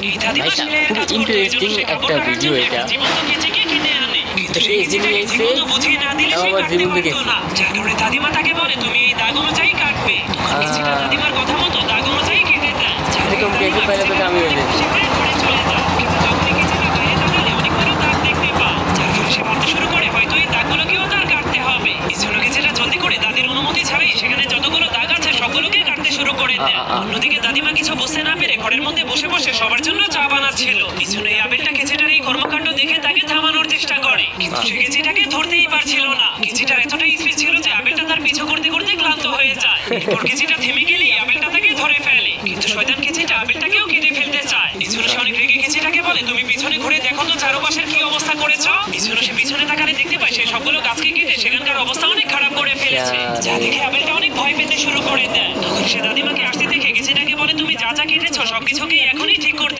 ভাইটা খুব ইন্টারেস্টিং একটা ভিডিও এটা। তো সে জিনিস এসে আবার জীবন দেখেছি। দাদিমা তাকে বলে তুমি এই দাগ অনুযায়ী কাটবে। দাদিমার কথা মতো দাগ অনুযায়ী কেটে দেয়। এরকম কেটে পাইলে তো আমি হয়ে যেত। শুরু করে হয়তো এই দাগগুলোকেও তার কাটতে হবে। পিছনকে যেটা জলদি করে দাদির অনুমতি ছাড়াই সেখানে যতগুলো দাগ আছে সবগুলোকে কাটতে শুরু করে দেয়। অন্যদিকে দাদিমা কিছু বুঝতে না পেরে ঘরের মধ্যে বসে বসে সবার জন্য চা বানাচ্ছিল। পিছনে আবেলটা কেচিটার এই কর্মকাণ্ড দেখে তাকে থামানোর চেষ্টা করে, কিন্তু সে কেচিটাকে ধরতেই পারছিল না। কেচিটার এতটাই স্পিড ছিল যে আবেলটা তার পিছু করতে করতে ক্লান্ত হয়ে যায়। এরপর কেচিটা থেমে গেলেই আবেলটা তাকে ধরে ফেলে, কিন্তু শয়তান কেচিটা আবেলটাকেও কেটে ফেলতে চায়। পিছনে সে অনেক রেগে কেচিটাকে বলে তুমি পিছনে ঘুরে দেখো তো চারপাশের কি অবস্থা করেছো। পিছনে তাকালে দেখতে পায় সে সবগুলো গাছকে কেটে সেখানকার অবস্থা অনেক খারাপ করে ফেলেছে, যা দেখে আবেলটা অনেক ভয় পেতে শুরু করে দেয়। তখন সে দাদিমাকে আসতে দেখে কেচিটাকে বলে তুমি যা যা কেটেছো সবকিছুকে এখনই ঠিক করতে